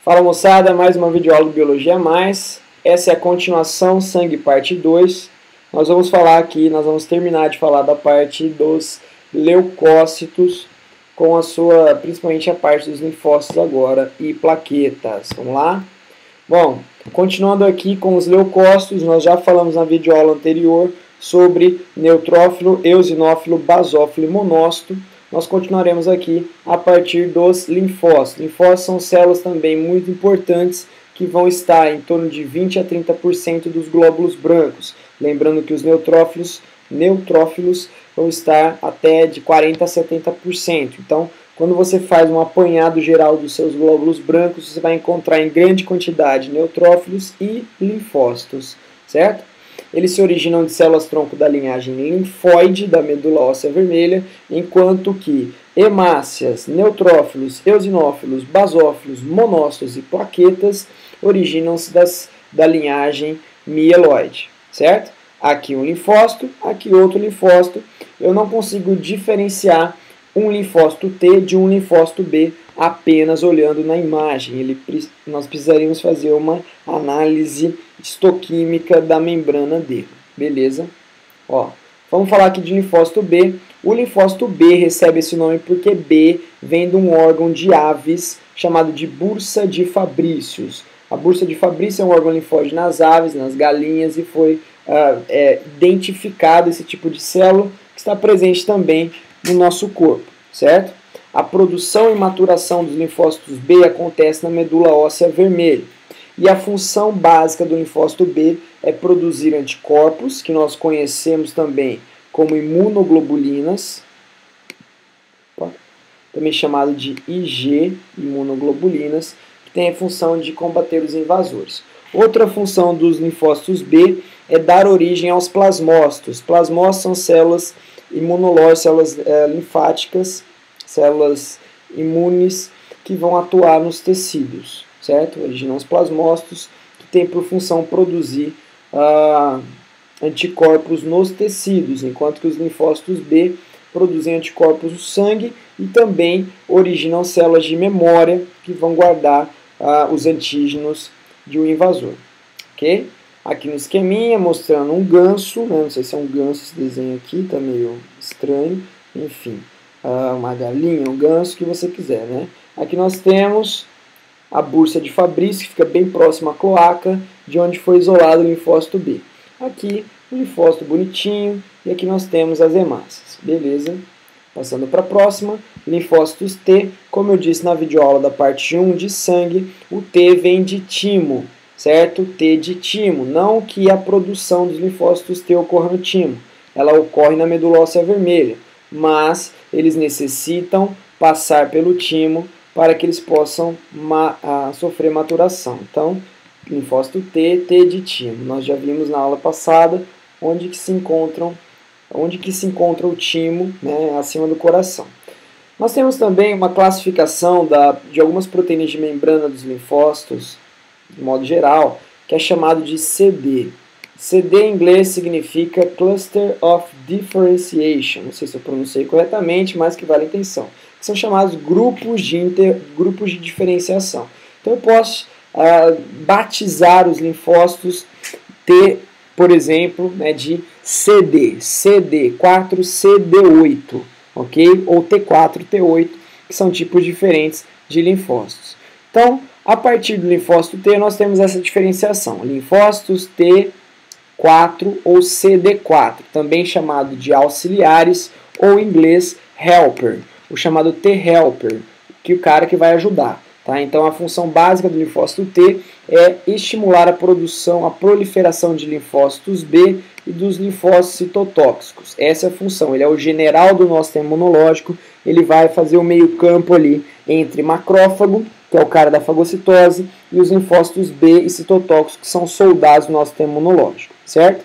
Fala moçada, mais uma videoaula de Biologia a Mais. Essa é a continuação Sangue parte 2. Nós vamos falar aqui, nós vamos terminar de falar da parte dos leucócitos, com a sua, principalmente a parte dos linfócitos agora e plaquetas. Vamos lá? Bom, continuando aqui com os leucócitos, nós já falamos na videoaula anterior sobre neutrófilo, eosinófilo, basófilo e monócito. Nós continuaremos aqui a partir dos linfócitos. Linfócitos são células também muito importantes que vão estar em torno de 20 a 30% dos glóbulos brancos. Lembrando que os neutrófilos vão estar até de 40 a 70%. Então, quando você faz um apanhado geral dos seus glóbulos brancos, você vai encontrar em grande quantidade neutrófilos e linfócitos, certo? Eles se originam de células-tronco da linhagem linfóide da medula óssea vermelha, enquanto que hemácias, neutrófilos, eosinófilos, basófilos, monócitos e plaquetas originam-se da linhagem mieloide, certo? Aqui um linfócito, aqui outro linfócito. Eu não consigo diferenciar um linfócito T de um linfócito B apenas olhando na imagem. Nós precisaríamos fazer uma análise histoquímica da membrana dele, beleza? Ó, vamos falar aqui de linfócito B. O linfócito B recebe esse nome porque B vem de um órgão de aves chamado de bursa de Fabrícios. A bursa de Fabrício é um órgão linfóide nas aves, nas galinhas, e foi identificado esse tipo de célula que está presente também no nosso corpo, certo? A produção e maturação dos linfócitos B acontece na medula óssea vermelha. E a função básica do linfócito B é produzir anticorpos, que nós conhecemos também como imunoglobulinas, também chamado de IG, imunoglobulinas, que tem a função de combater os invasores. Outra função dos linfócitos B é dar origem aos plasmócitos. Plasmócitos são células imunológicas, células linfáticas, células imunes que vão atuar nos tecidos, certo? Originam os plasmócitos, que têm por função produzir anticorpos nos tecidos, enquanto que os linfócitos B produzem anticorpos no sangue e também originam células de memória que vão guardar os antígenos de um invasor, ok? Aqui no esqueminha mostrando um ganso, né? Não sei se é um ganso esse desenho aqui, tá meio estranho, enfim, uma galinha, um ganso, o que você quiser, né? Aqui nós temos a bursa de Fabrício, que fica bem próxima à cloaca, de onde foi isolado o linfócito B. Aqui o linfócito bonitinho, e aqui nós temos as hemácias, beleza? Passando para a próxima, linfócitos T, como eu disse na videoaula da parte 1 de sangue, o T vem de timo, certo? T de timo, não que a produção dos linfócitos T ocorra no timo, ela ocorre na medula óssea vermelha, mas eles necessitam passar pelo timo para que eles possam sofrer maturação. Então, linfócito T, T de timo. Nós já vimos na aula passada onde que se encontra o timo, né, acima do coração. Nós temos também uma classificação de algumas proteínas de membrana dos linfócitos, de modo geral, que é chamado de CD. CD em inglês significa Cluster of Differentiation, não sei se eu pronunciei corretamente, mas que vale a atenção. Que são chamados grupos de diferenciação. Então eu posso batizar os linfócitos T, por exemplo, né, de CD, CD4, CD8, ok? Ou T4, T8, que são tipos diferentes de linfócitos. Então, a partir do linfócito T, nós temos essa diferenciação. Linfócitos T4 ou CD4, também chamado de auxiliares, ou em inglês helper, o chamado T-helper, que é o cara que vai ajudar. Tá? Então, a função básica do linfócito T é estimular a produção, a proliferação de linfócitos B e dos linfócitos citotóxicos. Essa é a função. Ele é o general do nosso sistema imunológico. Ele vai fazer o meio campo ali entre macrófago, que é o cara da fagocitose, e os linfócitos B e citotóxicos, que são soldados do nosso sistema imunológico, certo?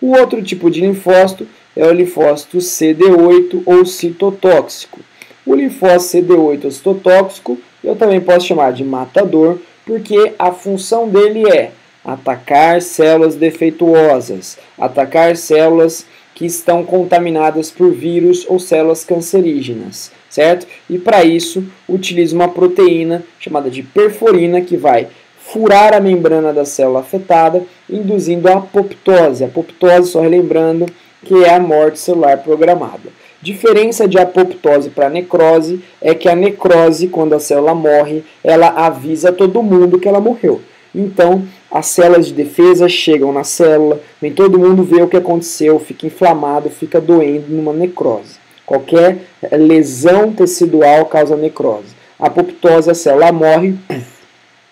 O outro tipo de linfócito é o linfócito CD8 ou citotóxico. O linfócito CD8 ou citotóxico eu também posso chamar de matador, porque a função dele é atacar células defeituosas, atacar células que estão contaminadas por vírus ou células cancerígenas, certo? E para isso utiliza uma proteína chamada de perforina que vai furar a membrana da célula afetada, induzindo a apoptose. A apoptose, só relembrando, que é a morte celular programada. Diferença de apoptose para necrose é que a necrose, quando a célula morre, ela avisa todo mundo que ela morreu. Então, as células de defesa chegam na célula, vem todo mundo ver o que aconteceu, fica inflamado, fica doendo numa necrose. Qualquer lesão tecidual causa necrose. A apoptose, a célula morre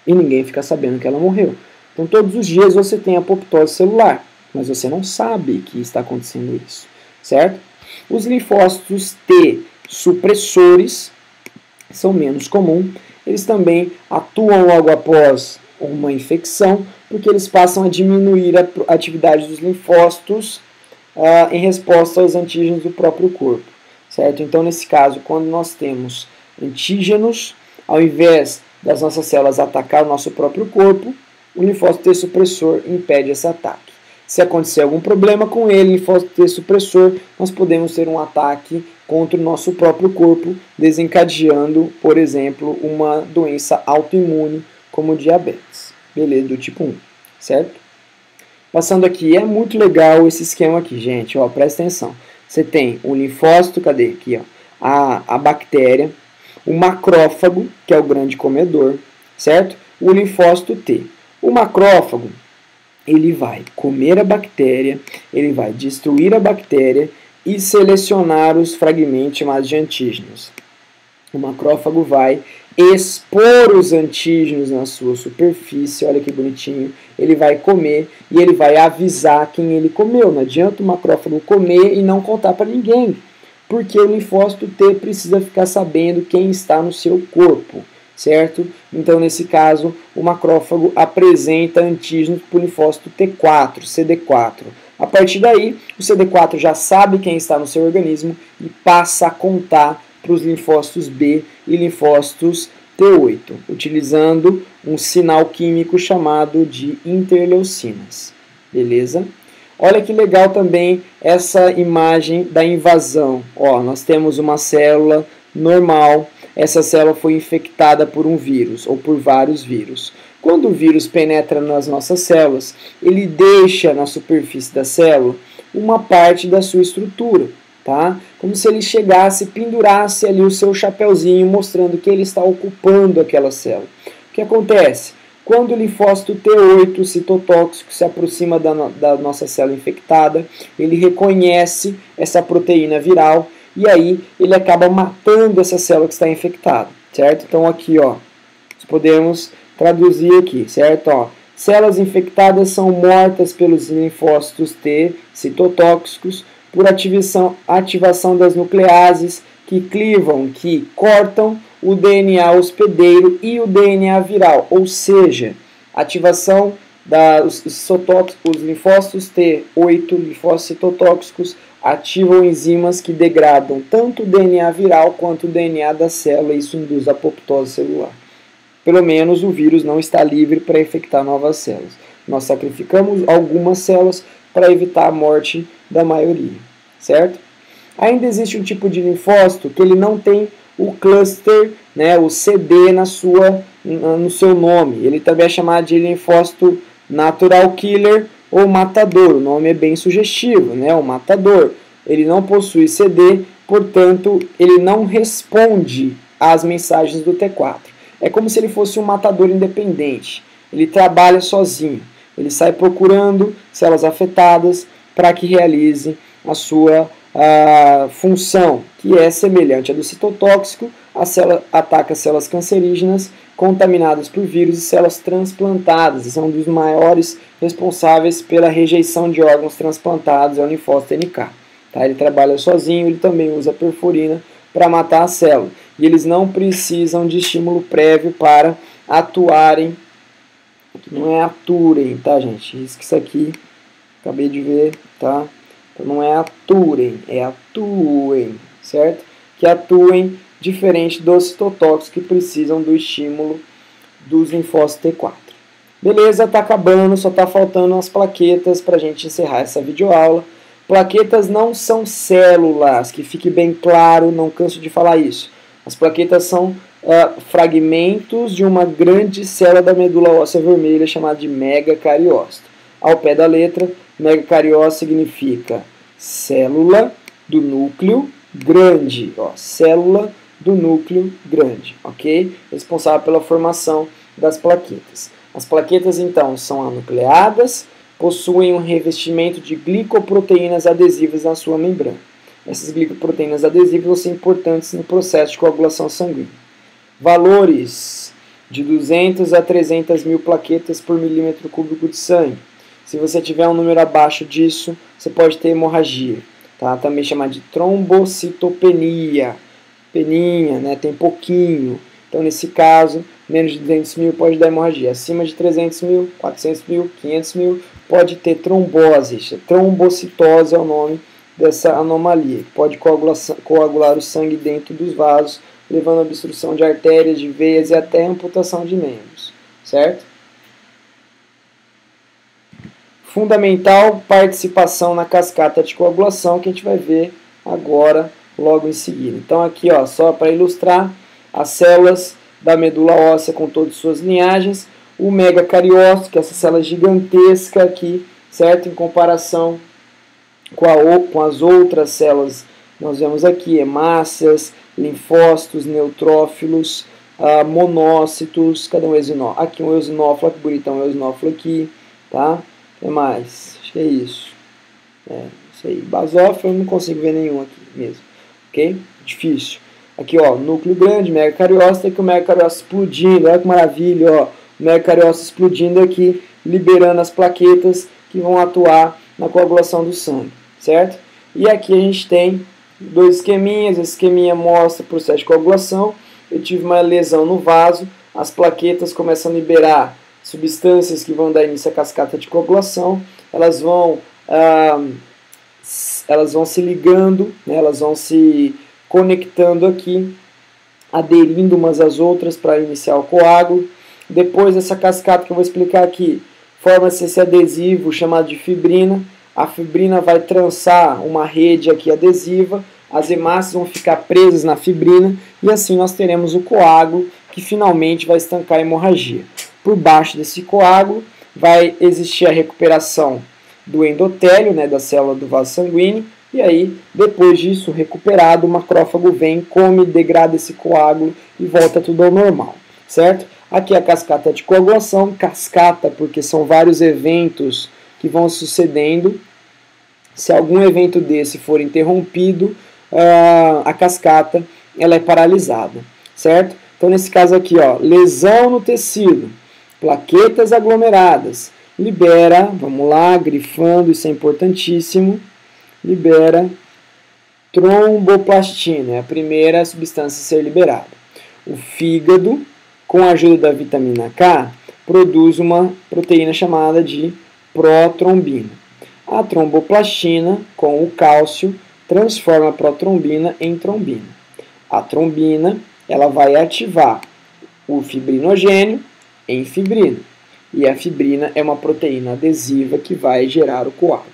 e ninguém fica sabendo que ela morreu. Então, todos os dias você tem apoptose celular, mas você não sabe que está acontecendo isso, certo? Os linfócitos T supressores são menos comuns. Eles também atuam logo após uma infecção, porque eles passam a diminuir a atividade dos linfócitos em resposta aos antígenos do próprio corpo, certo? Então, nesse caso, quando nós temos antígenos, ao invés das nossas células atacar o nosso próprio corpo, o linfócito T supressor impede esse ataque. Se acontecer algum problema com ele, linfócito T supressor, nós podemos ter um ataque contra o nosso próprio corpo, desencadeando, por exemplo, uma doença autoimune como diabetes, beleza, do tipo 1, certo? Passando aqui, é muito legal esse esquema aqui, gente, ó, presta atenção. Você tem o linfócito, cadê? Aqui, ó, a bactéria, o macrófago, que é o grande comedor, certo? O linfócito T. O macrófago, ele vai comer a bactéria, ele vai destruir a bactéria e selecionar os fragmentos chamados de antígenos. O macrófago vai expor os antígenos na sua superfície, olha que bonitinho, ele vai comer e ele vai avisar quem ele comeu. Não adianta o macrófago comer e não contar para ninguém, porque o linfócito T precisa ficar sabendo quem está no seu corpo, certo? Então, nesse caso, o macrófago apresenta antígenos para o linfócito T4, CD4. A partir daí, o CD4 já sabe quem está no seu organismo e passa a contar para os linfócitos B e linfócitos T8, utilizando um sinal químico chamado de interleucinas. Beleza? Olha que legal também essa imagem da invasão. Ó, nós temos uma célula normal. Essa célula foi infectada por um vírus ou por vários vírus. Quando o vírus penetra nas nossas células, ele deixa na superfície da célula uma parte da sua estrutura, tá? Como se ele chegasse e pendurasse ali o seu chapeuzinho, mostrando que ele está ocupando aquela célula. O que acontece? Quando o linfócito T8 citotóxico se aproxima da nossa célula infectada, ele reconhece essa proteína viral e aí ele acaba matando essa célula que está infectada, certo? Então aqui, ó, nós podemos traduzir aqui, certo? Ó, células infectadas são mortas pelos linfócitos T citotóxicos por ativação das nucleases que clivam, que cortam o DNA hospedeiro e o DNA viral, ou seja, ativação os linfócitos T8, linfócitos citotóxicos, ativam enzimas que degradam tanto o DNA viral quanto o DNA da célula, e isso induz a apoptose celular. Pelo menos o vírus não está livre para infectar novas células. Nós sacrificamos algumas células para evitar a morte da maioria, certo? Ainda existe um tipo de linfócito que ele não tem o cluster, né, o CD no seu nome. Ele também é chamado de linfócito natural killer ou matador. O nome é bem sugestivo, né, o matador. Ele não possui CD, portanto, ele não responde às mensagens do T4. É como se ele fosse um matador independente. Ele trabalha sozinho. Ele sai procurando células afetadas para que realize a sua função, que é semelhante à do citotóxico. A célula ataca células cancerígenas contaminadas por vírus e células transplantadas. Esse é um dos maiores responsáveis pela rejeição de órgãos transplantados, é o linfócito NK. Tá? Ele trabalha sozinho, ele também usa perforina para matar a célula. E eles não precisam de estímulo prévio para atuarem. Não é aturem, tá, gente? Isso aqui, acabei de ver, tá? Então não é aturem, é atuem, certo? Que atuem diferente dos citotóxicos que precisam do estímulo dos linfócitos T4. Beleza, tá acabando, só tá faltando as plaquetas para a gente encerrar essa videoaula. Plaquetas não são células, que fique bem claro, não canso de falar isso. As plaquetas são fragmentos de uma grande célula da medula óssea vermelha chamada de megacariócito. Ao pé da letra, megacariócito significa célula do núcleo grande, ó, célula do núcleo grande, ok? Responsável pela formação das plaquetas. As plaquetas, então, são anucleadas, possuem um revestimento de glicoproteínas adesivas na sua membrana. Essas glicoproteínas adesivas vão ser importantes no processo de coagulação sanguínea. Valores de 200 a 300 mil plaquetas por milímetro cúbico de sangue. Se você tiver um número abaixo disso, você pode ter hemorragia, tá? Também chamada de trombocitopenia. Peninha, né? Tem pouquinho. Então, nesse caso, menos de 200 mil pode dar hemorragia. Acima de 300 mil, 400 mil, 500 mil, pode ter trombose. Trombocitose é o nome dessa anomalia, que pode coagular o sangue dentro dos vasos, levando a obstrução de artérias, de veias e até amputação de membros, certo? Fundamental participação na cascata de coagulação, que a gente vai ver agora, logo em seguida. Então aqui, ó, só para ilustrar, as células da medula óssea com todas as suas linhagens, o megacariócito, que é essa célula gigantesca aqui, certo? Em comparação com as outras células, nós vemos aqui hemácias, linfócitos, neutrófilos, monócitos, cadê um eosinófilo? Aqui um eosinófilo, que bonitão, um eosinófilo aqui, tá? O que mais? Acho que é isso. Isso aí. Basófilo, eu não consigo ver nenhum aqui mesmo, ok? Difícil. Aqui, ó, núcleo grande, megacariócito, aqui o megacariócito explodindo, olha que maravilha, ó, o megacariócito explodindo aqui, liberando as plaquetas que vão atuar na coagulação do sangue, certo? E aqui a gente tem dois esqueminhas, esse esqueminha mostra o processo de coagulação, eu tive uma lesão no vaso, as plaquetas começam a liberar substâncias que vão dar início à cascata de coagulação, elas vão se ligando, né, elas vão se conectando aqui, aderindo umas às outras para iniciar o coágulo. Depois dessa cascata que eu vou explicar aqui, forma-se esse adesivo chamado de fibrina. A fibrina vai trançar uma rede aqui adesiva, as hemácias vão ficar presas na fibrina e assim nós teremos o coágulo que finalmente vai estancar a hemorragia. Por baixo desse coágulo vai existir a recuperação do endotélio, né, da célula do vaso sanguíneo, e aí, depois disso, recuperado, o macrófago vem, come, degrada esse coágulo e volta tudo ao normal, certo? Aqui a cascata de coagulação, cascata porque são vários eventos que vão sucedendo. Se algum evento desse for interrompido, a cascata ela é paralisada, certo? Então, nesse caso aqui, ó, lesão no tecido, plaquetas aglomeradas, libera, vamos lá, grifando, isso é importantíssimo, libera tromboplastina, é a primeira substância a ser liberada. O fígado, com a ajuda da vitamina K, produz uma proteína chamada de protrombina. A tromboplastina, com o cálcio, transforma a protrombina em trombina. A trombina, ela vai ativar o fibrinogênio em fibrina. E a fibrina é uma proteína adesiva que vai gerar o coágulo,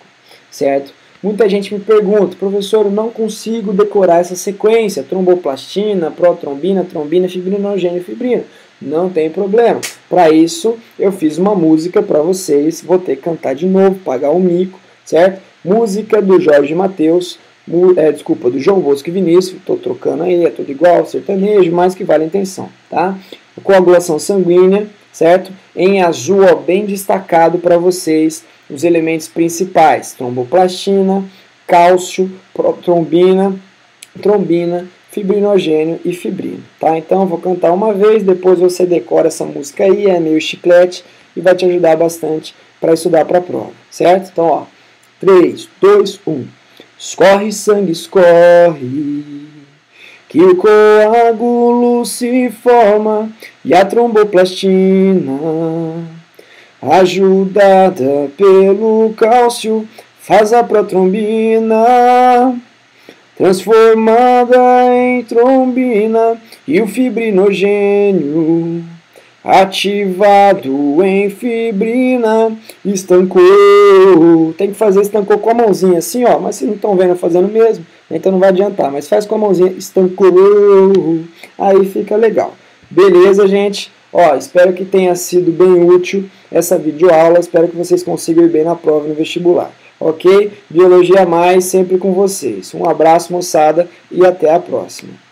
certo? Muita gente me pergunta, professor, eu não consigo decorar essa sequência, tromboplastina, protrombina, trombina, fibrinogênio e fibrina. Não tem problema. Para isso, eu fiz uma música para vocês, vou ter que cantar de novo, pagar o mico, certo? Música do Jorge Mateus, do João Bosco e Vinícius, estou trocando aí, é tudo igual, sertanejo, mas que vale a intenção, tá? Coagulação sanguínea, certo? Em azul, ó, bem destacado para vocês, os elementos principais, tromboplastina, cálcio, trombina, fibrinogênio e fibrina, tá? Então eu vou cantar uma vez, depois você decora essa música aí, é meio chiclete e vai te ajudar bastante para estudar para a prova, certo? Então, ó, 3, 2, 1. Escorre sangue, escorre, que o coágulo se forma e a tromboplastina, ajudada pelo cálcio, faz a protrombina transformada em trombina e o fibrinogênio ativado em fibrina estancou. Tem que fazer estancou com a mãozinha assim, ó, mas vocês não estão vendo eu fazendo mesmo, então não vai adiantar, mas faz com a mãozinha, estancou, aí fica legal. Beleza, gente? Ó, espero que tenha sido bem útil essa videoaula, espero que vocês consigam ir bem na prova no vestibular. Ok? Biologia Mais sempre com vocês. Um abraço, moçada, e até a próxima.